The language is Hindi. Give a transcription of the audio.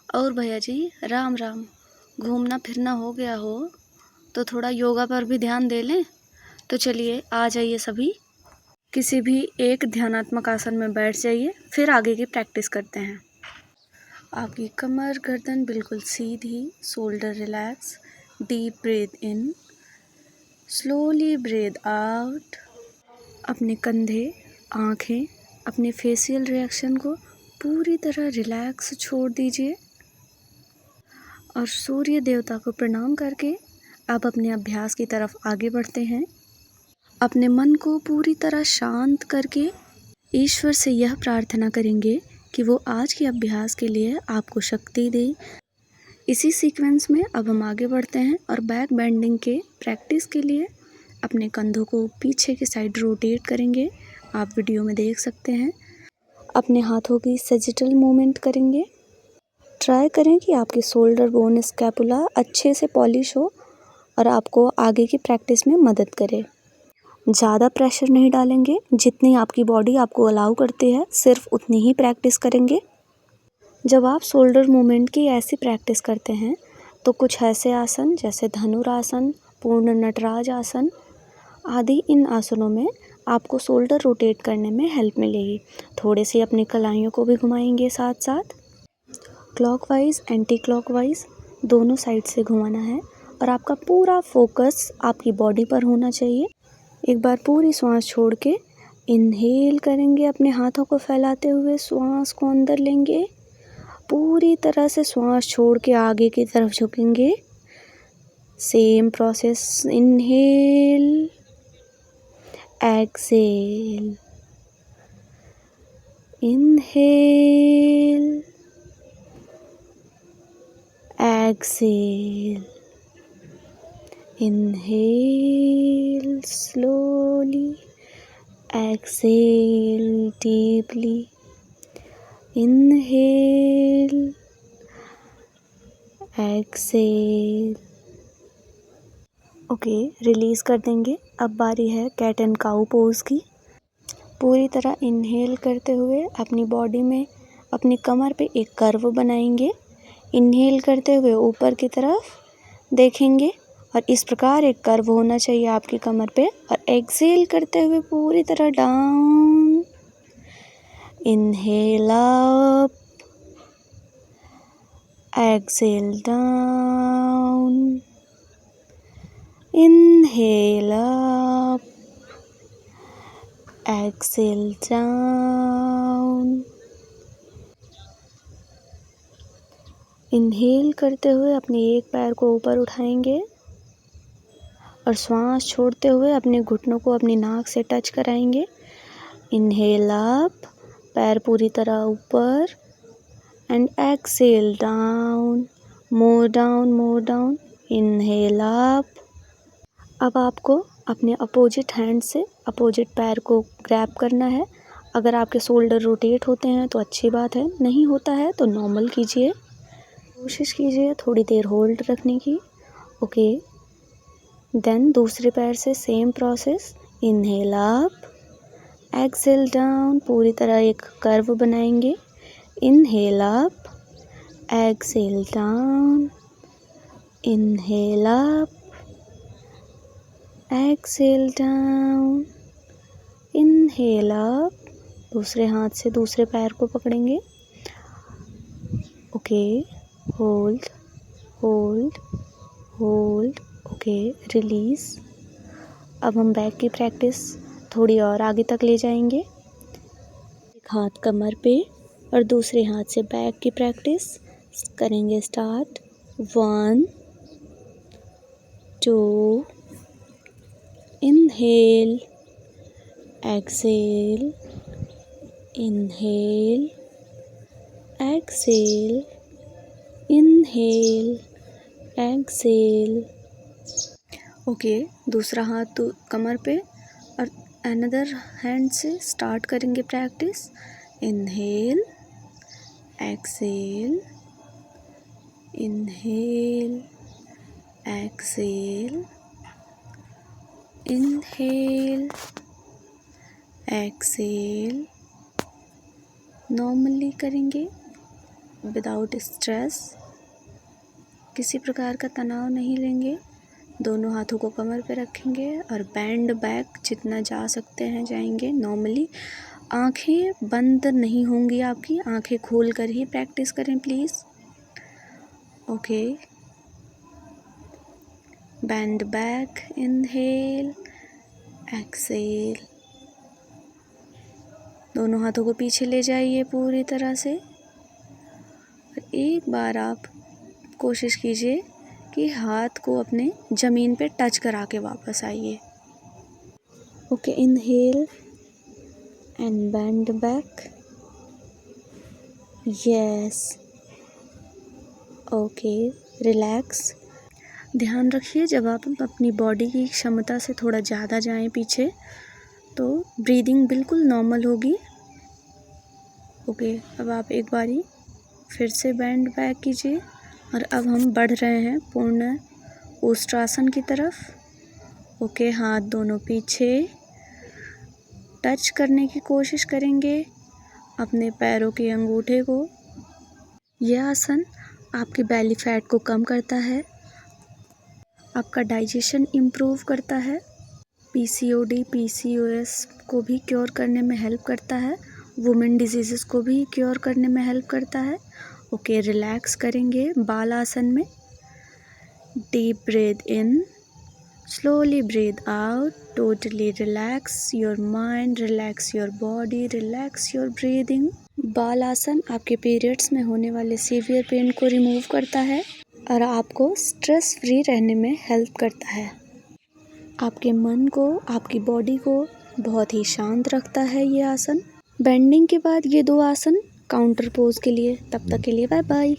और भैया जी राम राम। घूमना फिरना हो गया हो तो थोड़ा योगा पर भी ध्यान दे लें। तो चलिए आ जाइए सभी, किसी भी एक ध्यानात्मक आसन में बैठ जाइए, फिर आगे की प्रैक्टिस करते हैं। आपकी कमर गर्दन बिल्कुल सीधी, शोल्डर रिलैक्स, डीप ब्रीथ इन, स्लोली ब्रीथ आउट। अपने कंधे, आँखें, अपने फेशियल रिएक्शन को पूरी तरह रिलैक्स छोड़ दीजिए और सूर्य देवता को प्रणाम करके आप अपने अभ्यास की तरफ आगे बढ़ते हैं। अपने मन को पूरी तरह शांत करके ईश्वर से यह प्रार्थना करेंगे कि वो आज के अभ्यास के लिए आपको शक्ति दे। इसी सीक्वेंस में अब हम आगे बढ़ते हैं और बैक बेंडिंग के प्रैक्टिस के लिए अपने कंधों को पीछे की साइड रोटेट करेंगे। आप वीडियो में देख सकते हैं। अपने हाथों की सैजिटल मूवमेंट करेंगे। ट्राई करें कि आपकी शोल्डर बोन, स्कैपुला अच्छे से पॉलिश हो और आपको आगे की प्रैक्टिस में मदद करे। ज़्यादा प्रेशर नहीं डालेंगे, जितनी आपकी बॉडी आपको अलाउ करती है सिर्फ उतनी ही प्रैक्टिस करेंगे। जब आप शोल्डर मूवमेंट की ऐसी प्रैक्टिस करते हैं तो कुछ ऐसे आसन जैसे धनुरासन, पूर्ण नटराज आसन आदि, इन आसनों में आपको शोल्डर रोटेट करने में हेल्प मिलेगी। थोड़े से अपनी कलाइयों को भी घुमाएंगे साथ साथ। क्लॉकवाइज, एंटी क्लॉकवाइज दोनों साइड से घुमाना है और आपका पूरा फोकस आपकी बॉडी पर होना चाहिए। एक बार पूरी सांस छोड़ के इनहेल करेंगे, अपने हाथों को फैलाते हुए सांस को अंदर लेंगे। पूरी तरह से सांस छोड़ के आगे की तरफ झुकेंगे। Same process, inhale, exhale, inhale, exhale, inhale slowly, exhale deeply, inhale, exhale। Okay, release कर देंगे। अब बारी है कैट एंड काऊ पोज की। पूरी तरह इनहेल करते हुए अपनी बॉडी में, अपनी कमर पे एक कर्व बनाएंगे। इनहेल करते हुए ऊपर की तरफ देखेंगे और इस प्रकार एक कर्व होना चाहिए आपकी कमर पे। और एक्सेल करते हुए पूरी तरह down, inhale up, exhale down, inhale up, exhale down. Inhale करते हुए अपने एक पैर को ऊपर उठाएंगे और श्वास छोड़ते हुए अपने घुटनों को अपनी नाक से टच कराएंगे। इनहेल अप, पैर पूरी तरह ऊपर, and exhale down, more down, more down, inhale up. अब आपको अपने अपोजिट हैंड से अपोजिट पैर को ग्रैब करना है। अगर आपके शोल्डर रोटेट होते हैं तो अच्छी बात है, नहीं होता है तो नॉर्मल कीजिए। कोशिश कीजिए थोड़ी देर होल्ड रखने की। ओके, देन दूसरे पैर से same process, inhale up, exhale down, पूरी तरह एक कर्व बनाएंगे। Inhale up, exhale down, inhale up, exhale down, inhale up. दूसरे हाथ से दूसरे पैर को पकड़ेंगे। Okay, hold, hold, hold. Okay, release. अब हम बैक की प्रैक्टिस थोड़ी और आगे तक ले जाएंगे। एक हाथ कमर पे और दूसरे हाथ से बैक की प्रैक्टिस करेंगे। Start, 1 2, inhale, exhale, inhale, exhale, inhale, exhale. Okay, दूसरा हाथ कमर पे और अनदर हैंड से स्टार्ट करेंगे practice. Inhale, exhale, inhale, exhale, inhale, exhale. Normally करेंगे। Without stress. किसी प्रकार का तनाव नहीं लेंगे। दोनों हाथों को कमर पे रखेंगे और बैंड बैक जितना जा सकते हैं जाएंगे नॉर्मली। आंखें बंद नहीं होंगी आपकी, आंखें खोल कर ही प्रैक्टिस करें please. Okay, bend back, inhale, exhale. दोनों हाथों को पीछे ले जाइए पूरी तरह से। और एक बार आप कोशिश कीजिए कि हाथ को अपने ज़मीन पे टच करा के वापस आइए। Okay, inhale and band back. Yes, okay, relax. ध्यान रखिए जब आप अपनी बॉडी की क्षमता से थोड़ा ज़्यादा जाएं पीछे तो ब्रीदिंग बिल्कुल नॉर्मल होगी। ओके, अब आप एक बारी फिर से बैंड बैक कीजिए और अब हम बढ़ रहे हैं पूर्ण ओस्ट्रासन की तरफ। ओके, हाथ दोनों पीछे टच करने की कोशिश करेंगे अपने पैरों के अंगूठे को। यह आसन आपके बेली फैट को कम करता है, आपका डाइजेशन इम्प्रूव करता है, पीसीओडी पीसीओएस को भी क्योर करने में हेल्प करता है, वुमेन डिजीज़ेस को भी क्योर करने में हेल्प करता है। ओके, रिलैक्स करेंगे बाल आसन में। Deep breath in, slowly breathe out, totally relax your mind, relax your body, relax your breathing। बाल आसन आपके पीरियड्स में होने वाले सीवियर पेन को रिमूव करता है और आपको स्ट्रेस फ्री रहने में हेल्प करता है। आपके मन को, आपकी बॉडी को बहुत ही शांत रखता है ये आसन। बेंडिंग के बाद ये दो आसन काउंटर पोज के लिए। तब तक के लिए बाय बाय।